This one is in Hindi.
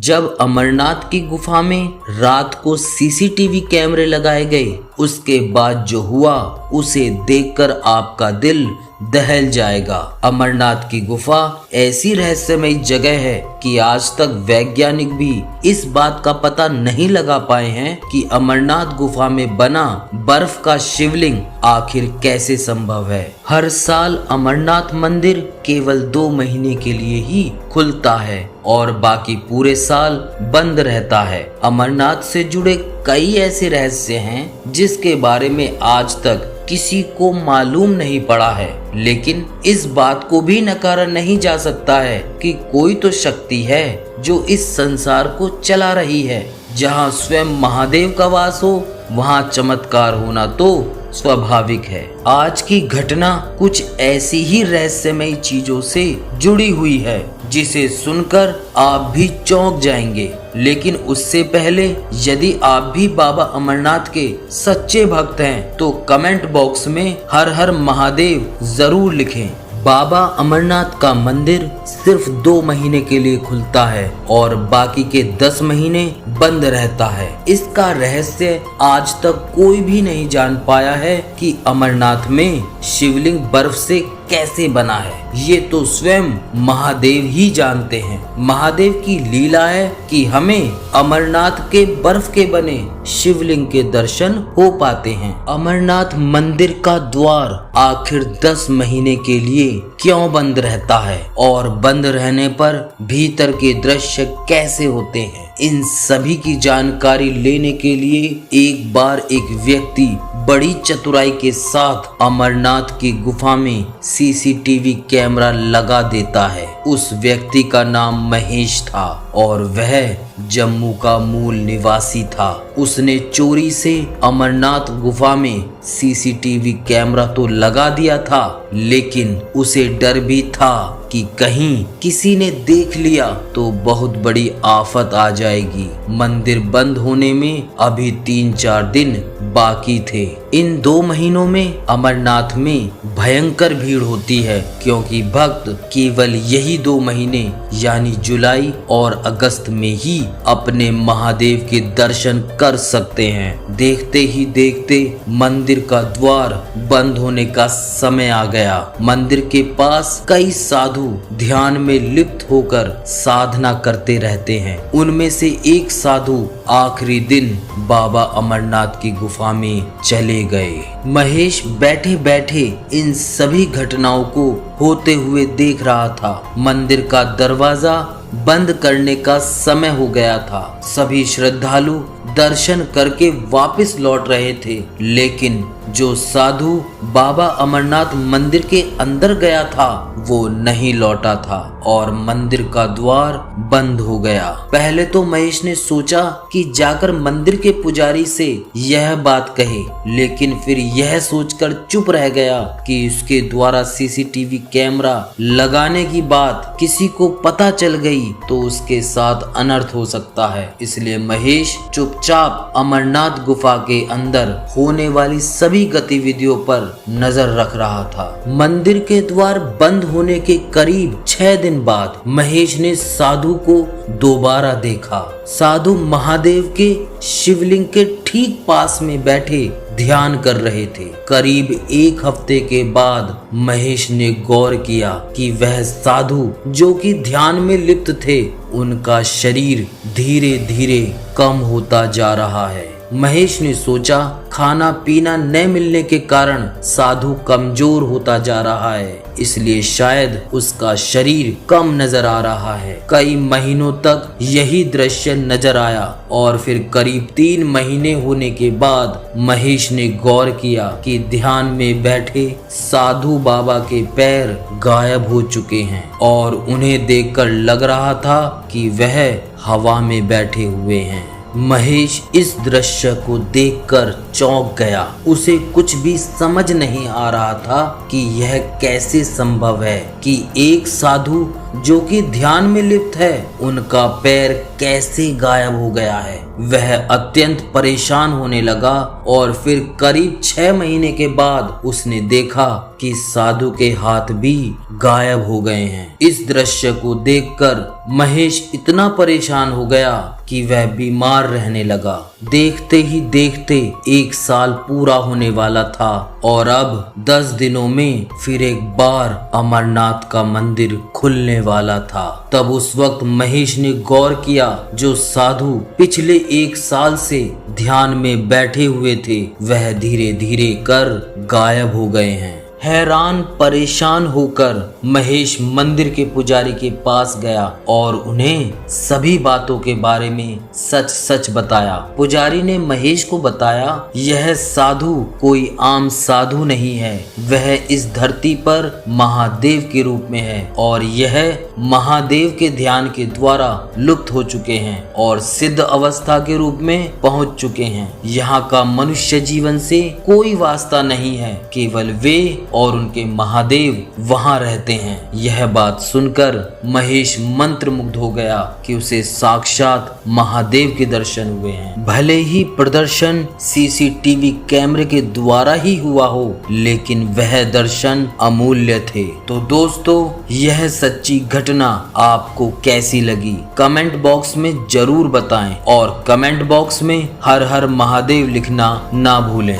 जब अमरनाथ की गुफा में रात को सीसीटीवी कैमरे लगाए गए, उसके बाद जो हुआ उसे देखकर आपका दिल दहल जाएगा। अमरनाथ की गुफा ऐसी रहस्यमयी जगह है कि आज तक वैज्ञानिक भी इस बात का पता नहीं लगा पाए हैं कि अमरनाथ गुफा में बना बर्फ का शिवलिंग आखिर कैसे संभव है। हर साल अमरनाथ मंदिर केवल 2 महीने के लिए ही खुलता है और बाकी पूरे साल बंद रहता है। अमरनाथ से जुड़े कई ऐसे रहस्य हैं जिसके बारे में आज तक किसी को मालूम नहीं पड़ा है, लेकिन इस बात को भी नकारा नहीं जा सकता है कि कोई तो शक्ति है जो इस संसार को चला रही है। जहाँ स्वयं महादेव का वास हो, वहाँ चमत्कार होना तो स्वाभाविक है। आज की घटना कुछ ऐसी ही रहस्यमयी चीजों से जुड़ी हुई है जिसे सुनकर आप भी चौंक जाएंगे। लेकिन उससे पहले यदि आप भी बाबा अमरनाथ के सच्चे भक्त हैं तो कमेंट बॉक्स में हर हर महादेव जरूर लिखें। बाबा अमरनाथ का मंदिर सिर्फ 2 महीने के लिए खुलता है और बाकी के 10 महीने बंद रहता है। इसका रहस्य आज तक कोई भी नहीं जान पाया है कि अमरनाथ में शिवलिंग बर्फ से कैसे बना है। ये तो स्वयं महादेव ही जानते हैं। महादेव की लीला है कि हमें अमरनाथ के बर्फ के बने शिवलिंग के दर्शन हो पाते हैं। अमरनाथ मंदिर का द्वार आखिर 10 महीने के लिए क्यों बंद रहता है और बंद रहने पर भीतर के दृश्य कैसे होते हैं, इन सभी की जानकारी लेने के लिए एक बार एक व्यक्ति बड़ी चतुराई के साथ अमरनाथ की गुफा में सीसीटीवी कैमरा लगा देता है। उस व्यक्ति का नाम महेश था और वह जम्मू का मूल निवासी था। उसने चोरी से अमरनाथ गुफा में सीसीटीवी कैमरा तो लगा दिया था, लेकिन उसे डर भी था कि कहीं किसी ने देख लिया तो बहुत बड़ी आफत आ जाएगी। मंदिर बंद होने में अभी 3-4 दिन बाकी थे। इन 2 महीनों में अमरनाथ में भयंकर भीड़ होती है क्योंकि भक्त केवल यही 2 महीने यानी जुलाई और अगस्त में ही अपने महादेव के दर्शन कर सकते हैं। देखते ही देखते मंदिर का द्वार बंद होने का समय आ गया। मंदिर के पास कई साधु ध्यान में लिप्त होकर साधना करते रहते हैं। उनमें से एक साधु आखिरी दिन बाबा अमरनाथ की गुफा में चले गए। महेश बैठे बैठे इन सभी घटनाओं को होते हुए देख रहा था। मंदिर का दरवाजा बंद करने का समय हो गया था। सभी श्रद्धालु दर्शन करके वापस लौट रहे थे, लेकिन जो साधु बाबा अमरनाथ मंदिर के अंदर गया था वो नहीं लौटा था और मंदिर का द्वार बंद हो गया। पहले तो महेश ने सोचा कि जाकर मंदिर के पुजारी से यह बात कहे, लेकिन फिर यह सोचकर चुप रह गया कि उसके द्वारा सीसीटीवी कैमरा लगाने की बात किसी को पता चल गई तो उसके साथ अनर्थ हो सकता है। इसलिए महेश चुपचाप अमरनाथ गुफा के अंदर होने वाली सभी गतिविधियों पर नजर रख रहा था। मंदिर के द्वार बंद होने के करीब 6 दिन बाद महेश ने साधु को दोबारा देखा। साधु महादेव के शिवलिंग के ठीक पास में बैठे ध्यान कर रहे थे। करीब 1 हफ्ते के बाद महेश ने गौर किया कि वह साधु जो कि ध्यान में लिप्त थे, उनका शरीर धीरे धीरे कम होता जा रहा है। महेश ने सोचा खाना पीना न मिलने के कारण साधु कमजोर होता जा रहा है, इसलिए शायद उसका शरीर कम नजर आ रहा है। कई महीनों तक यही दृश्य नजर आया और फिर करीब 3 महीने होने के बाद महेश ने गौर किया कि ध्यान में बैठे साधु बाबा के पैर गायब हो चुके हैं और उन्हें देखकर लग रहा था कि वह हवा में बैठे हुए हैं। महेश इस दृश्य को देखकर चौंक गया। उसे कुछ भी समझ नहीं आ रहा था कि यह कैसे संभव है कि एक साधु जो कि ध्यान में लिप्त है, उनका पैर कैसे गायब हो गया है। वह अत्यंत परेशान होने लगा और फिर करीब 6 महीने के बाद उसने देखा कि साधु के हाथ भी गायब हो गए हैं। इस दृश्य को देखकर महेश इतना परेशान हो गया कि वह बीमार रहने लगा। देखते ही देखते 1 साल पूरा होने वाला था और अब 10 दिनों में फिर एक बार अमरनाथ का मंदिर खुलने वाला था। तब उस वक्त महेश ने गौर किया, जो साधु पिछले 1 साल से ध्यान में बैठे हुए थे, वह धीरे धीरे कर गायब हो गए हैं। हैरान परेशान होकर महेश मंदिर के पुजारी के पास गया और उन्हें सभी बातों के बारे में सच सच बताया। पुजारी ने महेश को बताया, यह साधु कोई आम साधु नहीं है, वह इस धरती पर महादेव के रूप में है और यह महादेव के ध्यान के द्वारा लुप्त हो चुके हैं और सिद्ध अवस्था के रूप में पहुंच चुके हैं। यहाँ का मनुष्य जीवन से कोई वास्ता नहीं है, केवल वे और उनके महादेव वहां रहते हैं। यह बात सुनकर महेश मंत्रमुग्ध हो गया कि उसे साक्षात महादेव के दर्शन हुए हैं। भले ही प्रदर्शन सीसीटीवी कैमरे के द्वारा ही हुआ हो, लेकिन वह दर्शन अमूल्य थे। तो दोस्तों, यह सच्ची घटना आपको कैसी लगी, कमेंट बॉक्स में जरूर बताएं और कमेंट बॉक्स में हर हर महादेव लिखना ना भूलें।